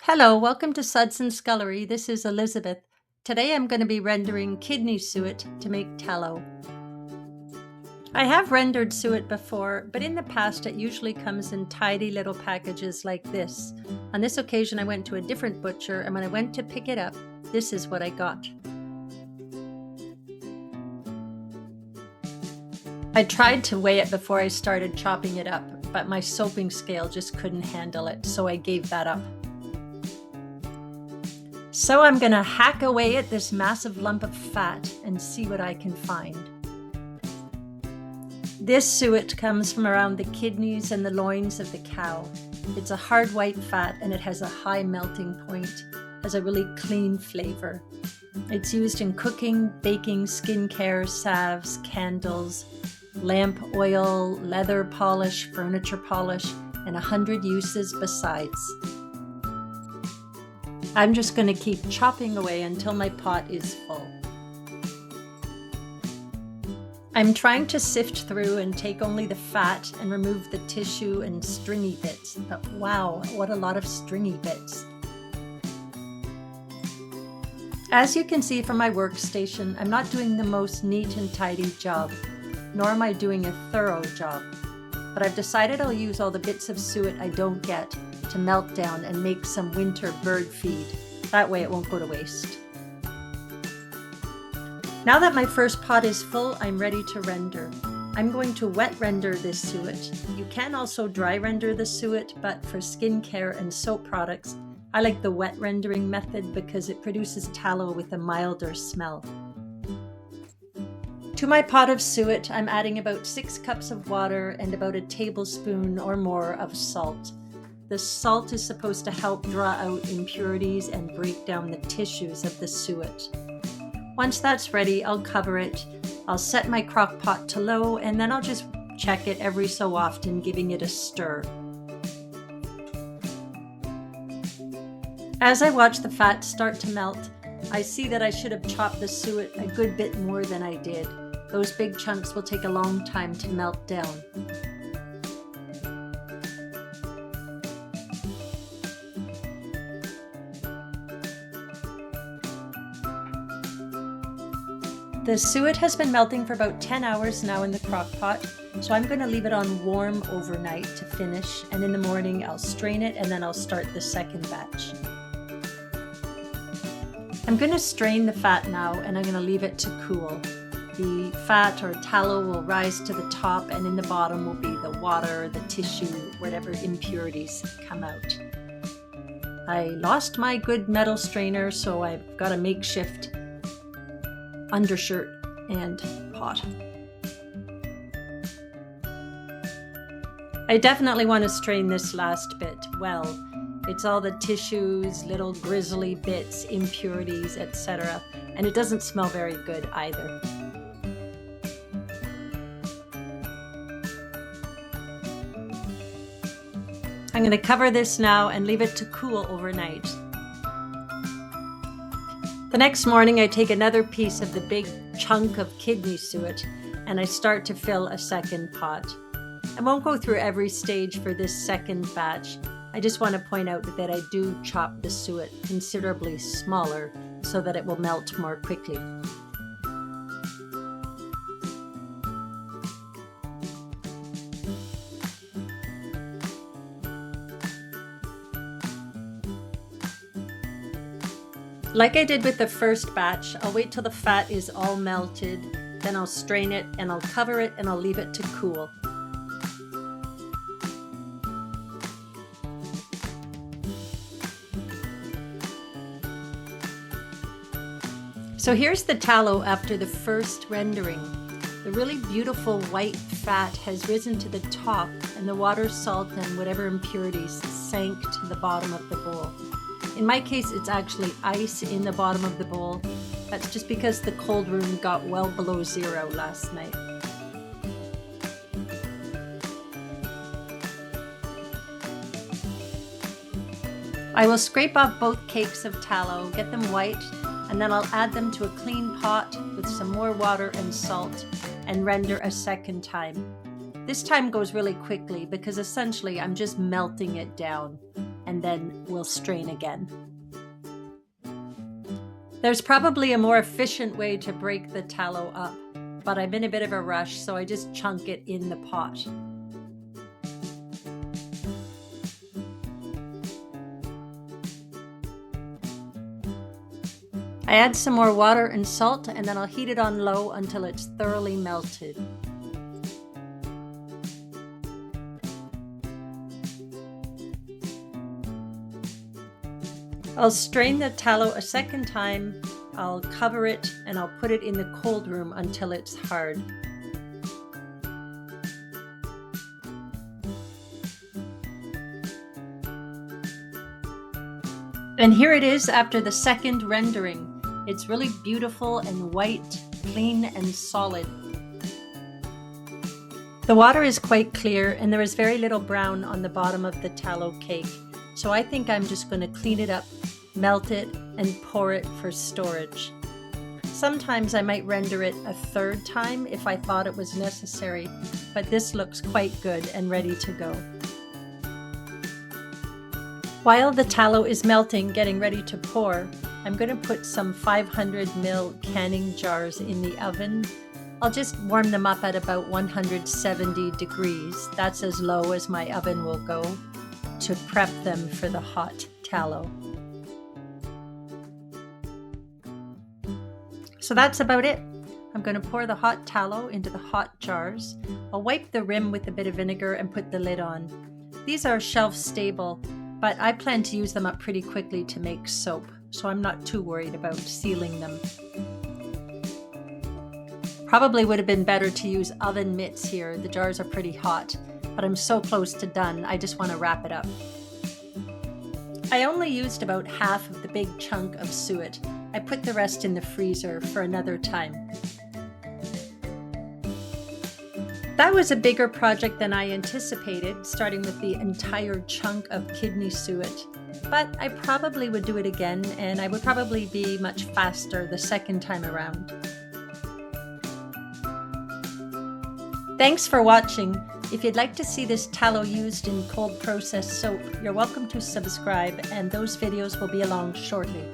Hello, welcome to Suds Scullery. This is Elizabeth. Today I'm going to be rendering kidney suet to make tallow. I have rendered suet before, but in the past it usually comes in tidy little packages like this. On this occasion I went to a different butcher, and when I went to pick it up, this is what I got. I tried to weigh it before I started chopping it up, but my soaping scale just couldn't handle it, so I gave that up. So I'm going to hack away at this massive lump of fat and see what I can find. This suet comes from around the kidneys and the loins of the cow. It's a hard white fat and it has a high melting point, has a really clean flavor. It's used in cooking, baking, skincare, salves, candles, lamp oil, leather polish, furniture polish, and 100 uses besides. I'm just going to keep chopping away until my pot is full. I'm trying to sift through and take only the fat and remove the tissue and stringy bits, but wow, what a lot of stringy bits. As you can see from my workstation, I'm not doing the most neat and tidy job, nor am I doing a thorough job, but I've decided I'll use all the bits of suet I don't get to melt down and make some winter bird feed. That way it won't go to waste. Now that my first pot is full, I'm ready to render. I'm going to wet render this suet. You can also dry render the suet, but for skincare and soap products, I like the wet rendering method because it produces tallow with a milder smell. To my pot of suet, I'm adding about 6 cups of water and about a tablespoon or more of salt. The salt is supposed to help draw out impurities and break down the tissues of the suet. Once that's ready, I'll cover it. I'll set my crock pot to low, and then I'll just check it every so often, giving it a stir. As I watch the fat start to melt, I see that I should have chopped the suet a good bit more than I did. Those big chunks will take a long time to melt down. The suet has been melting for about 10 hours now in the crock pot, so I'm going to leave it on warm overnight to finish, and in the morning I'll strain it and then I'll start the second batch. I'm going to strain the fat now and I'm going to leave it to cool. The fat or tallow will rise to the top, and in the bottom will be the water, the tissue, whatever impurities come out. I lost my good metal strainer, so I've got a makeshift undershirt and pot. I definitely want to strain this last bit well. It's all the tissues, little grizzly bits, impurities, etc. And it doesn't smell very good either. I'm going to cover this now and leave it to cool overnight. The next morning I take another piece of the big chunk of kidney suet and I start to fill a second pot. I won't go through every stage for this second batch. I just want to point out that I do chop the suet considerably smaller so that it will melt more quickly. Like I did with the first batch, I'll wait till the fat is all melted, then I'll strain it and I'll cover it and I'll leave it to cool. So here's the tallow after the first rendering. The really beautiful white fat has risen to the top, and the water, salt, and whatever impurities sank to the bottom of the bowl. In my case, it's actually ice in the bottom of the bowl. That's just because the cold room got well below zero last night. I will scrape off both cakes of tallow, get them white, and then I'll add them to a clean pot with some more water and salt and render a second time. This time goes really quickly because essentially I'm just melting it down. and then we'll strain again. There's probably a more efficient way to break the tallow up, but I'm in a bit of a rush, so I just chunk it in the pot. I add some more water and salt, and then I'll heat it on low until it's thoroughly melted. I'll strain the tallow a second time, I'll cover it, and I'll put it in the cold room until it's hard. And here it is after the second rendering. It's really beautiful and white, clean and solid. The water is quite clear and there is very little brown on the bottom of the tallow cake. So I think I'm just going to clean it up, melt it, and pour it for storage. Sometimes I might render it a third time if I thought it was necessary, but this looks quite good and ready to go. While the tallow is melting, getting ready to pour, I'm going to put some 500 ml canning jars in the oven. I'll just warm them up at about 170 degrees. That's as low as my oven will go to prep them for the hot tallow. So that's about it. I'm going to pour the hot tallow into the hot jars. I'll wipe the rim with a bit of vinegar and put the lid on. These are shelf stable, but I plan to use them up pretty quickly to make soap, so I'm not too worried about sealing them. Probably would have been better to use oven mitts here. The jars are pretty hot, but I'm so close to done, I just want to wrap it up. I only used about half of the big chunk of suet. I put the rest in the freezer for another time. That was a bigger project than I anticipated, starting with the entire chunk of kidney suet. But I probably would do it again, and I would probably be much faster the second time around. Thanks for watching. If you'd like to see this tallow used in cold process soap, you're welcome to subscribe, and those videos will be along shortly.